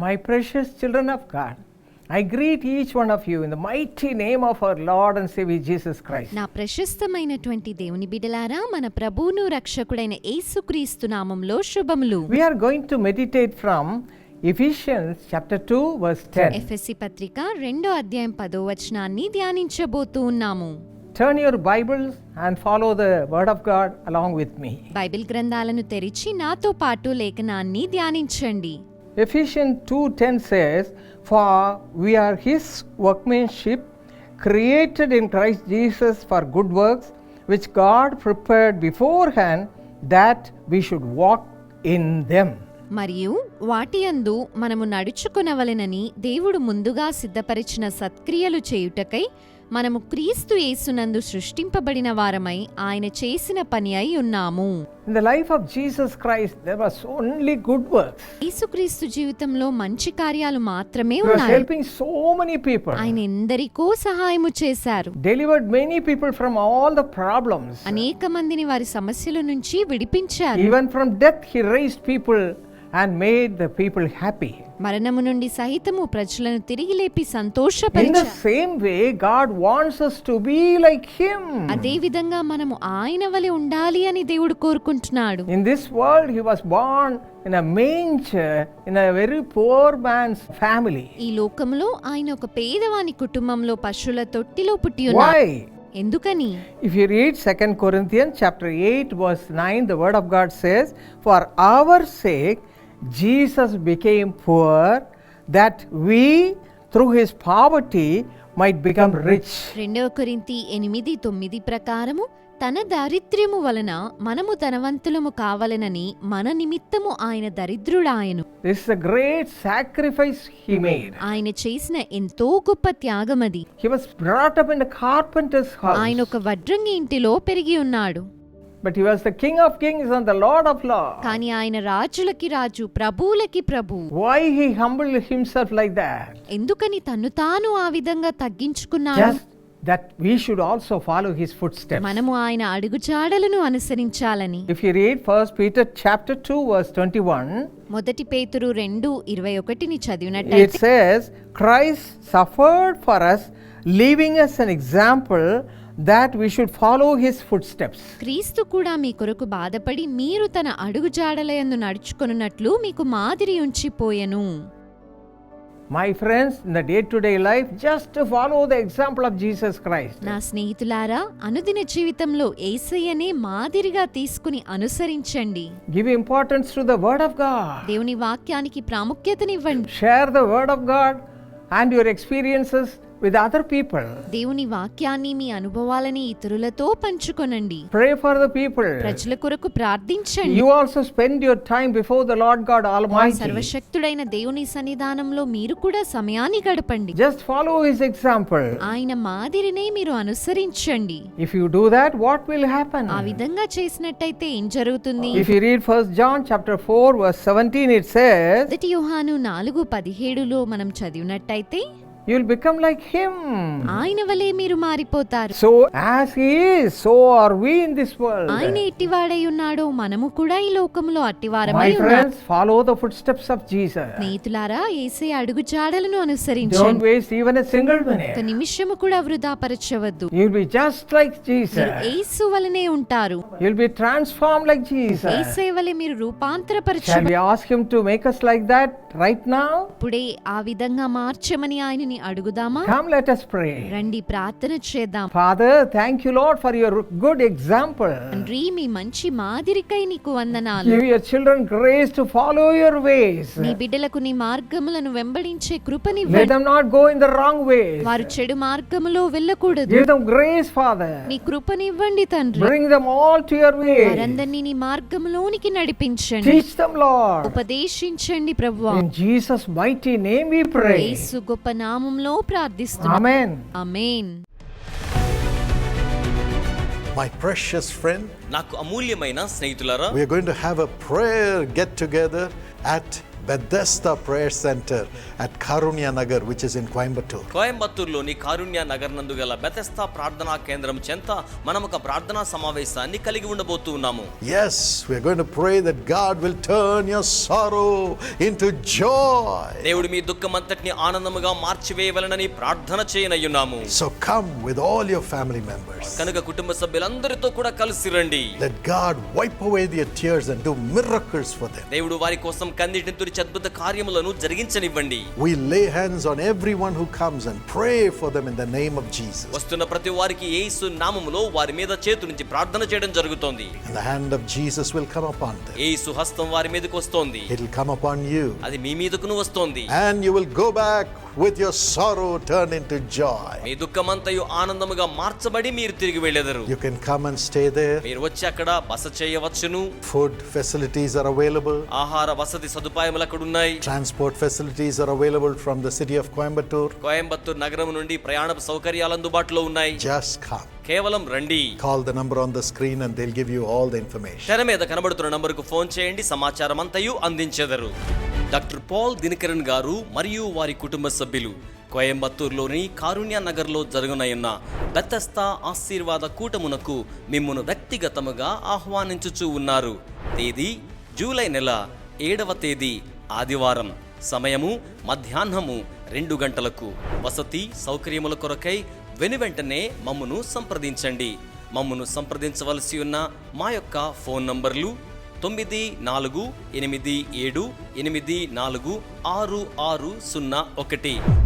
My precious children of God, I greet each one of you in the mighty name of our Lord and Savior Jesus Christ. నా ప్రశస్తమైనటువంటి దేవుని బిడ్డలారా, మన ప్రభువును రక్షకుడైన యేసుక్రీస్తు నామములో శుభములు. We are going to meditate from Ephesians chapter 2 verse 10. ఎఫెసీ పత్రిక 2వ అధ్యాయం 10వ వచనాన్ని ధ్యానించబోతూ ఉన్నాము. Turn your Bibles and follow the word of God along with me. Bible గ్రంథాలను తెరిచి నాతో పాటు లేఖనాన్ని ధ్యానించండి. Ephesians 2:10 says, "For we are his workmanship, created in Christ Jesus for good works, which God prepared beforehand that we should walk in them." మరియు వాటి యందు మనము నడుచుకొనవలెనని దేవుడు ముందుగా సిద్ధపరిచిన సత్క్రియలు చేయుటకై మనము క్రీస్తు యేసునందు సృష్టింపబడిన వారమై ఆయన చేసిన పని అయి ఉన్నాము. In the life of Jesus Christ there was only good works. యేసుక్రీస్తు జీవితంలో మంచి కార్యాలు మాత్రమే He was ఉన్నాయి. helping so many people. ఆయన ఎందరికో సహాయము చేశారు. Delivered many people from all the problems. అనేక మందిని వారి సమస్యల నుంచి విడిపించారు. Even from death he raised people and made the people happy. మరణము నుండి సహితము ప్రజలను తిరిగి లేపి In the సంతోషపరిచారు. same way God wants us to be like him. అదే విధంగా మనము ఆయన వలె ఉండాలి అని దేవుడు కోరుకుంటున్నాడు. In this world he was born in a manger in a very poor man's family. ఈ లోకంలో ఆయన ఒక పేదవాని కుటుంబంలో పశువుల తొట్టిలో పుట్టి ఉన్నారు. Why? ఎందుకని? If you read 2 Corinthians chapter 8 verse 9, the word of God says, "For our sake Jesus became poor, that we through his poverty might become rich." 2 కొరింథీ 8:9 ప్రకారము తన దారిద్ర్యము వలన మనము ధనవంతులము కావాలనని మన నిమిత్తము ఆయన దరిద్రుడాయను. This is a great sacrifice he made. ఆయన చేసిన ఎంతో గొప్ప త్యాగమది. He was brought up in a carpenter's house. ఆయన ఒక వడ్రంగి ఇంటిలో పెరిగి ఉన్నాడు. But he was the King of Kings and the Lord of Lords. కానీ ఆయన రాజులకి రాజు, ప్రభువులకి ప్రభు. Why he humbled himself like that? ఎందుకని తన్ను తాను ఆ విధంగా తగ్గించుకున్నాడు? Just that we should also follow his footsteps. మనము ఆయన అడుగుజాడలను అనుసరించాలని. If you read 1 Peter chapter 2 verse 21, మొదటి పేతురు 2:21 it చదివినట్లయితే says, "Christ suffered for us, leaving us an example that we should follow his footsteps." క్రీస్తు కూడా మీ కొరకు బాధపడి మీరు తన అడుగుజాడలయందు నడుచుకొనున్నట్లు మీకు మాదిరి ఉంచిపోయెను. My friends, in the day-to-day life, just follow the example of Jesus Christ. నా స్నేహితులారా, అనుదిన జీవితంలో యేసయ్యనే మాదిరిగా తీసుకుని అనుసరించండి. Give importance to the word of God. దేవుని వాక్యానికి ప్రాముఖ్యతనివ్వండి. Share the word of God and your experiences with other people. దేవుని వాక్యాన్ని, మీ అనుభవాలని ఇతరులతో పంచుకొనండి. Pray for the people. ప్రజల కొరకు ప్రార్థించండి. You also spend your time before the Lord God Almighty. సర్వశక్తుడైన దేవుని సన్నిధానంలో మీరు కూడా సమయాన్ని గడపండి. Just follow his example. ఆయన మాదిరినే మీరు అనుసరించండి. If you do that, what will happen? ఆ విధంగా చేసినట్టయితే ఏం జరుగుతుంది? If you read 1 John chapter 4 verse 17, it says, మొదటి యోహాను 4:17లో మనం చదివినట్టయితే, you will become like him. ఆయన వలె మీరు మారిపోతారు. So as he is, so are we in this world. ఆయన ఎట్టివాడై ఉన్నాడో మనము కూడా ఈ లోకములో అట్టివారమై My ఉన్నాము. friends, follow the footsteps of Jesus. స్నేహితులారా, యేసయ్య అడుగుజాడలను Don't అనుసరించండి. waste even a single ఒక minute. నిమిషము కూడా వృధా పరచవద్దు. You'll be just like Jesus. మీరు యేసు వలనే ఉంటారు. You'll be transformed like Jesus. యేసయ్య వలె మీరు Shall రూపాంతరపరచబడి we ask him to make us like that right now? ఇప్పుడే ఆ విధంగా మార్చమని ఆయనని అడుగుదామా? Come, let us pray. రండి ప్రార్థన చేద్దాం. Father, thank you, Lord, for your good example. తండ్రి, మీ మంచి మాదిరికై నీకు వందనాలు. Give your children grace to follow your ways. నీ బిడ్డలకు నీ మార్గములను వెంబడించే Let కృపనివ్వండి. them not go in the wrong ways. వారు చెడు మార్గములో వెళ్ళకూడదు. Give them grace, Father. నీ కృపనివ్వండి తండ్రి. Bring them all to your way. వారందరినీ నీ మార్గములోనికి నడిపించండి. Teach them, Lord. ఉపదేశించండి ప్రభువా. In Jesus' mighty name we pray. యేసు గొప్ప నామములో ప్రార్థిస్తున్నాము. Amen. Amen. My precious friend, నాకు అమూల్యమైన స్నేహితులారా, we are going to have a prayer get together at Bethesda Prayer Center at Karunya Nagar, which is in Coimbatore. కోయంబత్తూరులోని కారుణ్య నగర్ నందు గల Bethesda ప్రార్థనా కేంద్రం చెంత మనం ఒక ప్రార్థనా సమావేశాన్ని కలిగి ఉండబోతూ ఉన్నాము. Yes, we are going to pray that God will turn your sorrow into joy. దేవుడు మీ దుఃఖమంతటిని ఆనందముగా మార్చివేయవలెనని ప్రార్థన చేయనయ్యున్నాము. So come with all your family members. కనుక కుటుంబ సభ్యులందరితో కూడా కలిసి రండి. Let God wipe away their tears and do miracles for them. దేవుడు వారి కోసం కన్నీటిని తుడిచి అద్భుత కార్యములను జరిగించనివ్వండి. We lay hands on everyone who comes and pray for them in the name of Jesus. వస్తున్న ప్రతి వారికి యేసు నామములో వారి మీద చేతు నుంచి ప్రార్థన చేయడం జరుగుతోంది. And the hand of Jesus will come upon them. యేసు హస్తం వారి మీదకి వస్తోంది. It will come upon you. అది మీ మీదకును వస్తోంది. And you will go back with your sorrow turned into joy. మీ దుఃఖమంతయు ఆనందముగా మార్చబడి మీరు తిరిగి వెళ్ళెదరు. You can come and stay there. మీరు వచ్చి అక్కడ బస చేయవచ్చును. Food facilities are available. ఆహార వసతి సదుపాయములు అక్కడ ఉన్నాయి. Transport facilities are available from the city of Coimbatore. Coimbatore నగరం నుండి ప్రయాణ సౌకర్యాలు అందుబాటులో ఉన్నాయి. Just come. కేవలం రండి. Call the number on the screen and they'll give you all the information. తెర మీద కనబడుతున్న నంబరుకు ఫోన్ చేయండి, సమాచారం అంతయు అందించెదరు. డాక్టర్ పాల్ దినకరన్ గారు మరియు వారి కుటుంబ సభ్యులు కోయంబత్తూరులోని కారుణ్య నగర్లో జరగనున్న బెతెస్దా ఆశీర్వాద కూటమునకు మిమ్మును వ్యక్తిగతముగా ఆహ్వానించుచూ ఉన్నారు. తేదీ జూలై నెల 7వ తేదీ ఆదివారం. సమయము మధ్యాహ్నము 2 గంటలకు. వసతి సౌకర్యముల కొరకై వెనువెంటనే మమ్మును సంప్రదించండి. మమ్మును సంప్రదించవలసి ఉన్న మా యొక్క ఫోన్ నంబర్లు 9487846601